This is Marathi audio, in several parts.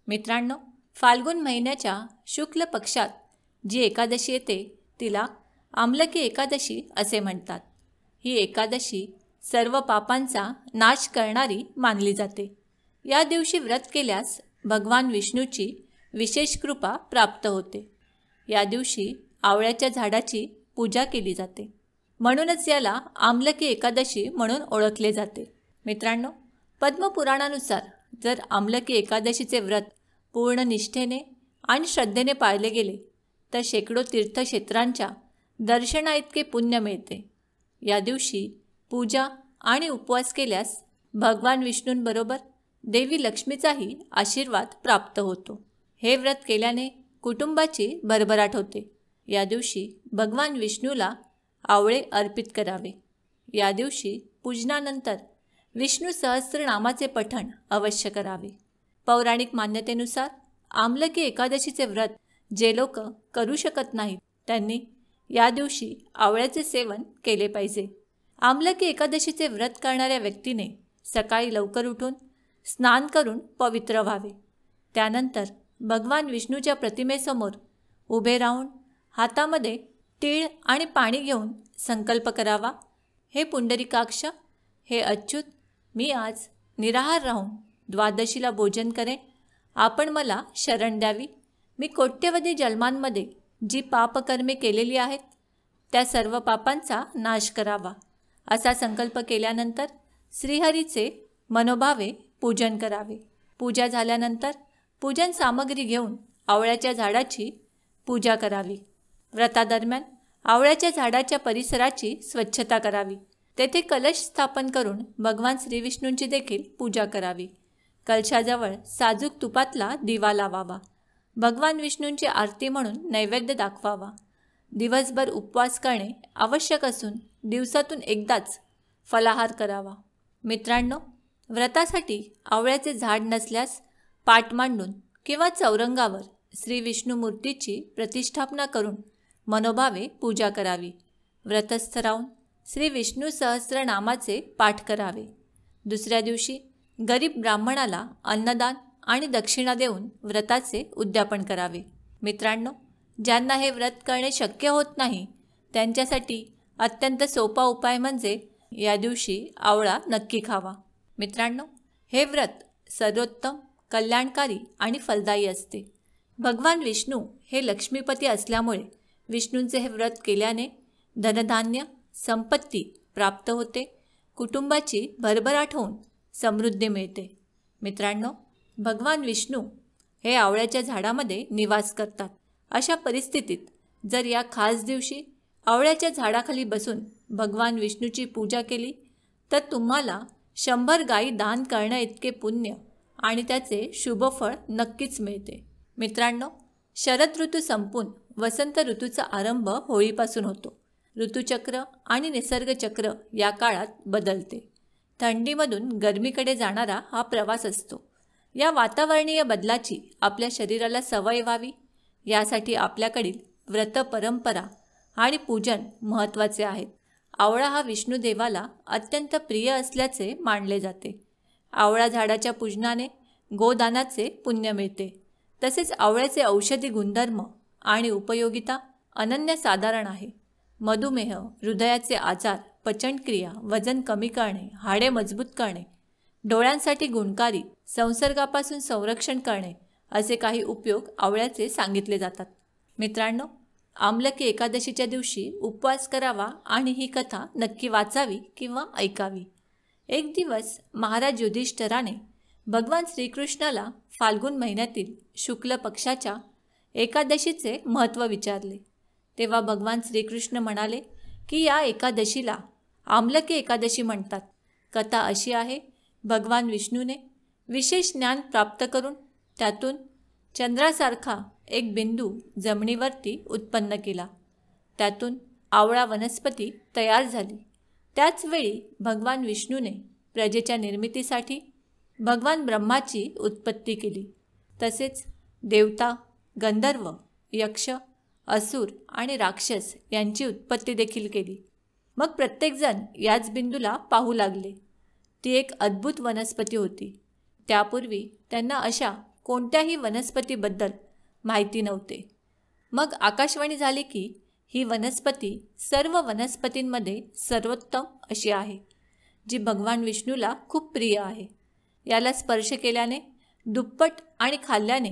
मित्रांनो, फाल्गुन महिन्याच्या शुक्ल पक्षात जी एकादशी येते तिला आमलकी एकादशी असे म्हणतात. ही एकादशी सर्व पापांचा नाश करणारी मानली जाते. या दिवशी व्रत केल्यास भगवान विष्णूची विशेष कृपा प्राप्त होते. या दिवशी आवळ्याच्या झाडाची पूजा केली जाते. म्हणूनच याला आमलकी एकादशी म्हणून ओळखले जाते. मित्रांनो, पद्मपुराणानुसार जर आमलकी एकादशीचे व्रत पूर्ण निष्ठेने आणि श्रद्धेने पाळले गेले तर शेकडो तीर्थक्षेत्रांच्या दर्शनाइतके पुण्य मिळते. या दिवशी पूजा आणि उपवास केल्यास भगवान विष्णूंबरोबर देवी लक्ष्मीचाही आशीर्वाद प्राप्त होतो. हे व्रत केल्याने कुटुंबाची भरभराट होते. या दिवशी भगवान विष्णूला आवळे अर्पित करावे. या दिवशी पूजनानंतर विष्णू सहस्त्रनामाचे पठण अवश्य करावे. पौराणिक मान्यतेनुसार आमलकी एकादशीचे व्रत जे लोक करू शकत नाहीत त्यांनी या दिवशी आवळ्याचे सेवन केले पाहिजे. आमलकी एकादशीचे व्रत करणाऱ्या व्यक्तीने सकाळी लवकर उठून स्नान करून पवित्र व्हावे. त्यानंतर भगवान विष्णूच्या प्रतिमेसमोर उभे राहून हातामध्ये तीळ आणि पाणी घेऊन संकल्प करावा. हे पुंडरीकाक्ष, हे अच्युत, मी आज निराहार राहून द्वादशीला भोजन करेन. आपण मला शरण द्यावी. मी कोट्यवधी जन्मांमध्ये जी पापकर्मे केलेली आहेत त्या सर्व पापांचा नाश करावा. असा संकल्प केल्यानंतर श्रीहरीचे मनोभावे पूजन करावे. पूजा झाल्यानंतर पूजन सामग्री घेऊन आवळ्याच्या झाडाची पूजा करावी. व्रतादरम्यान आवळ्याच्या झाडाच्या परिसराची स्वच्छता करावी. तेथे कलश स्थापन करून भगवान श्रीविष्णूंची देखील पूजा करावी. कलशाजवळ साजूक तुपातला दिवा लावावा. भगवान विष्णूंची आरती म्हणून नैवेद्य दाखवावा. दिवसभर उपवास करणे आवश्यक असून दिवसातून एकदाच फलाहार करावा. मित्रांनो, व्रतासाठी आवळ्याचे झाड नसल्यास पाट मांडून किंवा चौरंगावर श्री विष्णू मूर्तीची प्रतिष्ठापना करून मनोभावे पूजा करावी. व्रतस्थ राहून श्री विष्णू सहस्त्रनामाचे पाठ करावे. दुसऱ्या दिवशी गरीब ब्राह्मणाला अन्नदान आणि दक्षिणा देऊन व्रताचे उद्यापन करावे. मित्रांनो, ज्यांना हे व्रत करणे शक्य होत नाही त्यांच्यासाठी अत्यंत सोपा उपाय म्हणजे या दिवशी आवळा नक्की खावा. मित्रांनो, हे व्रत सर्वोत्तम, कल्याणकारी आणि फलदायी असते. भगवान विष्णू हे लक्ष्मीपती असल्यामुळे विष्णूंचे हे व्रत केल्याने धनधान्य, संपत्ती प्राप्त होते. कुटुंबाची भरभराट होऊन समृद्धी मिळते. मित्रांनो, भगवान विष्णू हे आवळ्याच्या झाडामध्ये निवास करतात. अशा परिस्थितीत जर या खास दिवशी आवळ्याच्या झाडाखाली बसून भगवान विष्णूची पूजा केली तर तुम्हाला 100 गायी दान करण्या इतके पुण्य आणि त्याचे शुभफळ नक्कीच मिळते. मित्रांनो, शरद ऋतू संपून वसंत ऋतूचा आरंभ होळीपासून होतो. ऋतुचक्र आणि निसर्गचक्र या काळात बदलते. थंडीमधून गरमीकडे जाणारा हा प्रवास असतो. या वातावरणीय बदलाची आपल्या शरीराला सवय व्हावी यासाठी आपल्याकडील व्रत परंपरा आणि पूजन महत्त्वाचे आहेत. आवळा हा विष्णुदेवाला अत्यंत प्रिय असल्याचे मानले जाते. आवळा झाडाच्या पूजनाने गोदानाचे पुण्य मिळते. तसेच आवळ्याचे औषधी गुणधर्म आणि उपयोगिता अनन्यसाधारण आहे. मधुमेह, हृदयाचे आजार, पचनक्रिया, वजन कमी करणे, हाडे मजबूत करणे, डोळ्यांसाठी गुणकारी, संसर्गापासून संरक्षण करणे असे काही उपयोग आवळ्याचे सांगितले जातात. मित्रांनो, आमलकी एकादशीच्या दिवशी उपवास करावा आणि ही कथा नक्की वाचावी किंवा ऐकावी. एक दिवस महाराज युधिष्ठिराने भगवान श्रीकृष्णाला फाल्गुन महिन्यातील शुक्ल पक्षाच्या एकादशीचे महत्त्व विचारले. तेव्हा भगवान श्रीकृष्ण म्हणाले की या एकादशीला आमलकी एकादशी म्हणतात. कथा अशी आहे, भगवान विष्णूने विशेष ज्ञान प्राप्त करून त्यातून चंद्रासारखा एक बिंदू जमिनीवरती उत्पन्न केला. त्यातून आवळा वनस्पती तयार झाली. त्याचवेळी भगवान विष्णूने प्रजेच्या निर्मितीसाठी भगवान ब्रह्माची उत्पत्ती केली. तसेच देवता, गंधर्व, यक्ष, असुर आणि राक्षस यांची उत्पत्ती देखील केली. मग प्रत्येकजण याच बिंदूला पाहू लागले. ती एक अद्भुत वनस्पती होती. त्यापूर्वी त्यांना अशा कोणत्याही वनस्पतीबद्दल माहिती नव्हते. मग आकाशवाणी झाली की ही वनस्पती सर्व वनस्पतींमध्ये सर्वोत्तम अशी आहे, जी भगवान विष्णूला खूप प्रिय आहे. याला स्पर्श केल्याने दुप्पट आणि खाल्ल्याने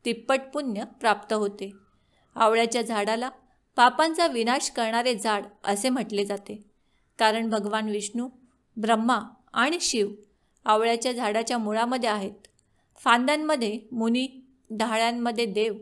तिप्पट पुण्य प्राप्त होते. आवळ्याच्या झाडाला पापांचा विनाश करणारे झाड असे म्हटले जाते, कारण भगवान विष्णू, ब्रह्मा आणि शिव आवळ्याच्या झाडाच्या मुळामध्ये आहेत. फांद्यांमध्ये मुनी, डहाळ्यांमध्ये देव,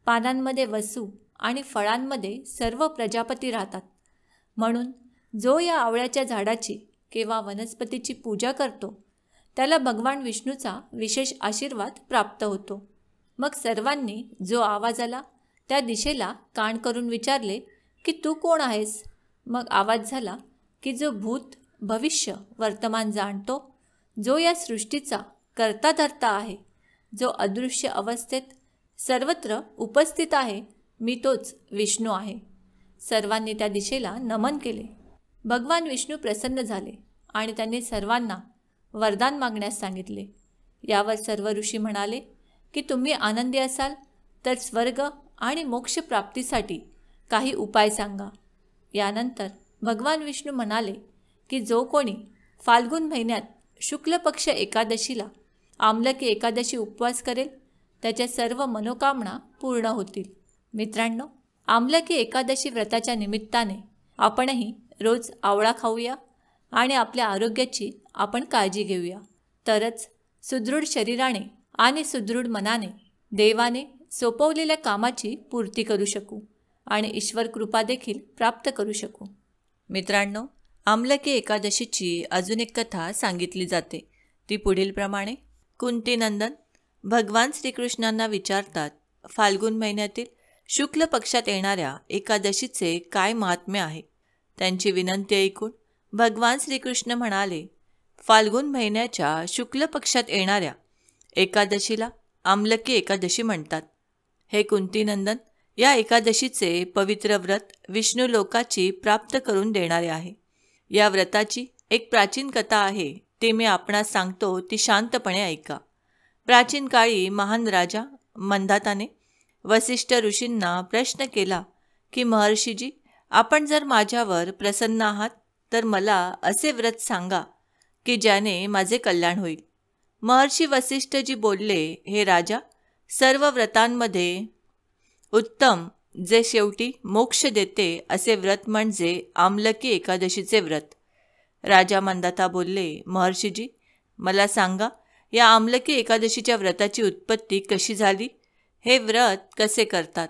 पानांमध्ये वसू आणि फळांमध्ये सर्व प्रजापती राहतात. म्हणून जो या आवळ्याच्या झाडाची किंवा वनस्पतीची पूजा करतो त्याला भगवान विष्णूचा विशेष आशीर्वाद प्राप्त होतो. मग सर्वांनी जो आवाज आला त्या दिशेला कान करून विचारले की तू कोण आहेस? मग आवाज झाला की जो भूत, भविष्य, वर्तमान जाणतो, जो या सृष्टीचा कर्ता धर्ता आहे, जो अदृश्य अवस्थेत सर्वत्र उपस्थित आहे, मी तोच विष्णू आहे. सर्वांनी त्या दिशेला नमन केले. भगवान विष्णू प्रसन्न झाले आणि त्यांनी सर्वांना वरदान मागण्यास सांगितले. यावर सर्व ऋषी म्हणाले की तुम्ही आनंदी असाल तर स्वर्ग आणि मोक्ष प्राप्तीसाठी काही उपाय सांगा. यानंतर भगवान विष्णू म्हणाले की जो कोणी फाल्गुन महिन्यात शुक्ल पक्ष एकादशीला आमलकी एकादशी उपवास करेल त्याच्या सर्व मनोकामना पूर्ण होतील. मित्रांनो, आमलकी एकादशी व्रताच्या निमित्ताने आपणही रोज आवळा खाऊया आणि आपल्या आरोग्याची आपण काळजी घेऊया. तरच सुदृढ शरीराने आणि सुदृढ मनाने देवाने सोपवलेल्या कामाची पूर्ती करू शकू आणि ईश्वर कृपा देखील प्राप्त करू शकू. मित्रांनो, आमलकी एकादशीची अजून एक कथा सांगितली जाते. ती पुढील प्रमाणे. कुंतीनंदन भगवान श्रीकृष्णांना विचारतात, फाल्गुन महिन्यातील शुक्ल पक्षात येणाऱ्या एकादशीचे काय महात्म्य आहे. त्यांची विनंती ऐकून भगवान श्रीकृष्ण म्हणाले, फाल्गुन महिन्याच्या शुक्ल पक्षात येणाऱ्या एकादशीला आमलकी एकादशी म्हणतात. हे कुंतीनंदन, या एकादशीचे पवित्र व्रत विष्णू लोकाची प्राप्त करून देणारे आहे. या व्रताची एक प्राचीन कथा आहे, ते मी आपणास सांगतो, ती शांतपणे ऐका. प्राचीन काळी महान राजा मंदाताने वसिष्ठ ऋषींना प्रश्न केला की महर्षीजी, आपण जर माझ्यावर प्रसन्न आहात तर मला असे व्रत सांगा की ज्याने माझे कल्याण होईल. महर्षी वसिष्ठजी बोलले, हे राजा, सर्व व्रतांमध्ये उत्तम जे शेवटी मोक्ष देते असे व्रत म्हणजे आमलकी एकादशीचे व्रत. राजा मंदाता बोलले, महर्षीजी, मला सांगा, या आमलकी एकादशीच्या व्रताची उत्पत्ती कशी झाली? हे व्रत कसे करतात?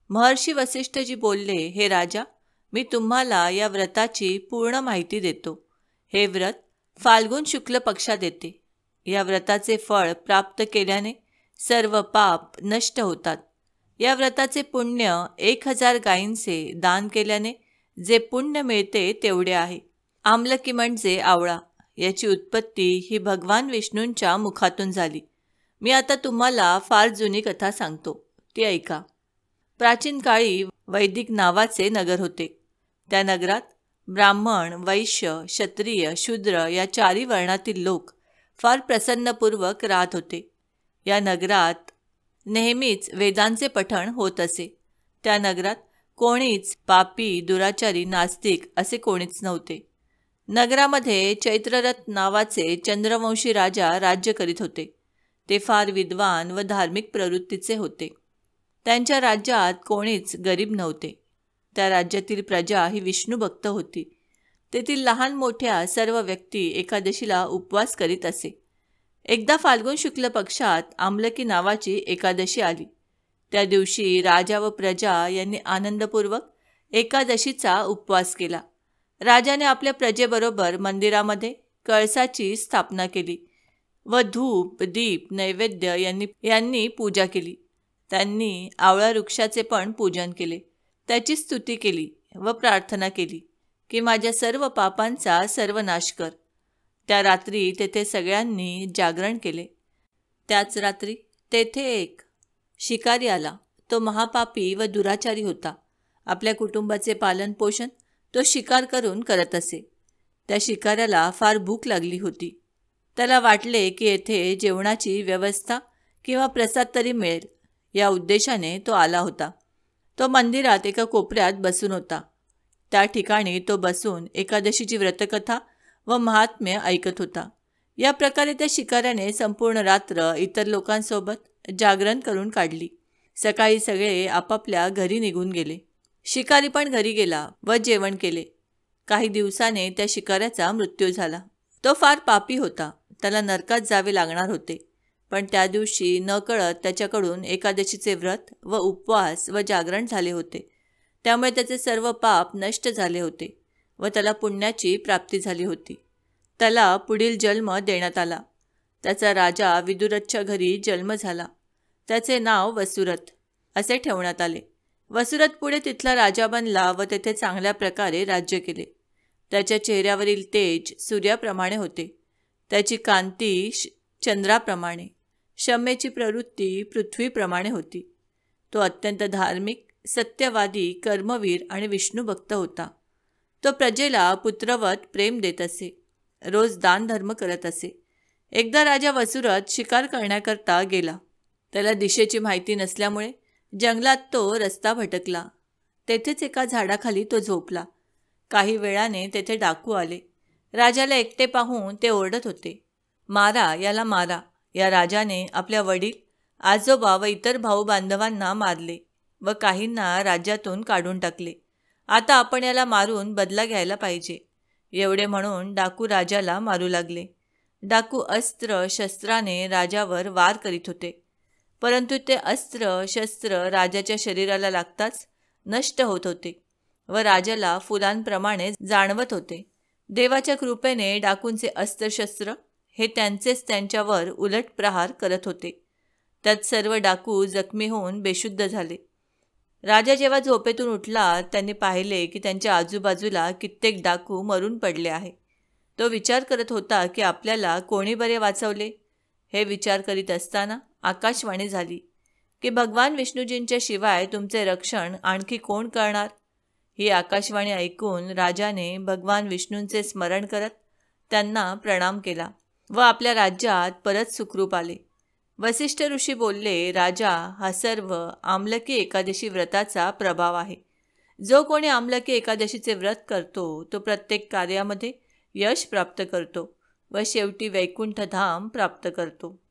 महर्षी वसिष्ठजी बोलले, हे राजा, मी तुम्हाला या व्रताची पूर्ण माहिती देतो. हे व्रत फाल्गुन शुक्ल पक्षात येते. या व्रताचे फळ प्राप्त केल्याने सर्व पाप नष्ट होतात. या व्रताचे पुण्य 1000 गायींचे दान केल्याने जे पुण्य मिळते तेवढे आहे. आमलकी म्हणजे आवळा. याची उत्पत्ती ही भगवान विष्णूंच्या मुखातून झाली. मी आता तुम्हाला फार जुनी कथा सांगतो, ती ऐका. प्राचीन काळी वैदिक नावाचे नगर होते. त्या नगरात ब्राह्मण, वैश्य, क्षत्रिय, शूद्र या 4 वर्णातील लोक फार प्रसन्नपूर्वक राहत होते. या नगरात नेहमीच वेदांचे पठण होत असे. त्या नगरात कोणीच पापी, दुराचारी, नास्तिक असे कोणीच नव्हते. नगरामध्ये चैत्ररथ नावाचे चंद्रवंशी राजा राज्य करीत होते. ते फार विद्वान व धार्मिक प्रवृत्तीचे होते. त्यांच्या राज्यात कोणीच गरीब नव्हते. त्या राज्यातील प्रजा ही विष्णुभक्त होती. तेथील लहान मोठ्या सर्व व्यक्ती एकादशीला उपवास करीत असे. एकदा फाल्गुन शुक्ल पक्षात आमलकी नावाची एकादशी आली. त्या दिवशी राजा व प्रजा यांनी आनंदपूर्वक एकादशीचा उपवास केला. राजाने आपल्या प्रजेबरोबर मंदिरामध्ये कळसाची स्थापना केली व धूप, दीप, नैवेद्य यांनी पूजा केली. त्यांनी आवळा वृक्षाचे पण पूजन केले. त्याची स्तुती केली व प्रार्थना केली की माझ्या सर्व पापांचा सर्वनाश कर. त्या रात्री तेथे सगळ्यांनी जागरण केले. त्याच रात्री तेथे एक शिकारी आला. तो महापापी व दुराचारी होता. आपल्या कुटुंबाचे पालनपोषण तो शिकार करून करत असे. त्या शिकाऱ्याला फार भूक लागली होती. त्याला वाटले की येथे जेवणाची व्यवस्था किंवा प्रसाद तरी मिळेल या उद्देशाने तो आला होता. तो मंदिरात एका कोपऱ्यात बसून होता. त्या ठिकाणी तो बसून एकादशीची व्रतकथा व महात्म्य ऐकत होता. या प्रकारे त्या शिकाऱ्याने संपूर्ण रात्र इतर लोकांसोबत जागरण करून काढली. सकाळी सगळे आपापल्या घरी निघून गेले. शिकारी पण घरी गेला व जेवण केले. काही दिवसाने त्या शिकाऱ्याचा मृत्यू झाला. तो फार पापी होता. त्याला नरकात जावे लागणार होते. पण त्या दिवशी नकळत त्याच्याकडून एकादशीचे व्रत व उपवास व जागरण झाले होते. त्यामुळे त्याचे सर्व पाप नष्ट झाले होते व त्याला पुण्याची प्राप्ती झाली होती. त्याला पुढील जन्म देण्यात आला. त्याचा राजा विदुरथच्या घरी जन्म झाला. त्याचे नाव वसुरथ असे ठेवण्यात आले. वसुरथ पुढे तिथला राजा बनला व तेथे चांगल्या प्रकारे राज्य केले. त्याच्या चेहऱ्यावरील तेज सूर्याप्रमाणे होते. त्याची कांती चंद्राप्रमाणे, क्षमेची प्रवृत्ती पृथ्वीप्रमाणे होती. तो अत्यंत धार्मिक, सत्यवादी, कर्मवीर आणि विष्णुभक्त होता. तो प्रजेला पुत्रवत प्रेम देत असे. रोज दानधर्म करत असे. एकदा राजा वसुरथ शिकार करण्याकरता गेला. त्याला दिशेची माहिती नसल्यामुळे जंगलात तो रस्ता भटकला. तेथेच एका झाडाखाली तो झोपला. काही वेळाने तेथे डाकू आले. राजाला एकटे पाहून ते ओरडत होते, मारा, याला मारा. या राजाने आपल्या वडील, आजोबा व इतर भाऊ बांधवांना मारले व काहींना राज्यातून काढून टाकले. आता आपण याला मारून बदला घ्यायला पाहिजे. एवढे म्हणून डाकू राजाला मारू लागले. डाकू अस्त्र शस्त्राने राजावर वार करीत होते. परंतु ते अस्त्र शस्त्र राजाच्या शरीराला लागताच नष्ट होत होते व राजाला फुलांप्रमाणे जाणवत होते. देवाच्या कृपेने डाकूंचे अस्त्रशस्त्र हे त्यांचेच त्यांच्यावर उलट प्रहार करत होते. त्यात सर्व डाकू जखमी होऊन बेशुद्ध झाले. राजा जेव्हा झोपेतून उठला त्यांनी पाहिले की त्यांच्या आजूबाजूला कित्येक डाकू मरून पडले आहे. तो विचार करत होता की आपल्याला कोणी बरे वाचवले. हे विचार करीत असताना आकाशवाणी झाली की भगवान विष्णूजींच्या शिवाय तुमचे रक्षण आणखी कोण करणार. ही आकाशवाणी ऐकून राजाने भगवान विष्णूंचे स्मरण करत त्यांना प्रणाम केला व आपल्या राज्यात परत सुखरूप आले. वसिष्ठ ऋषी बोलले, राजा, हा सर्व आमलकी एकादशी व्रताचा प्रभाव आहे. जो कोणी आमलकी एकादशीचे व्रत करतो तो प्रत्येक कार्यामध्ये यश प्राप्त करतो व शेवटी वैकुंठ धाम प्राप्त करतो.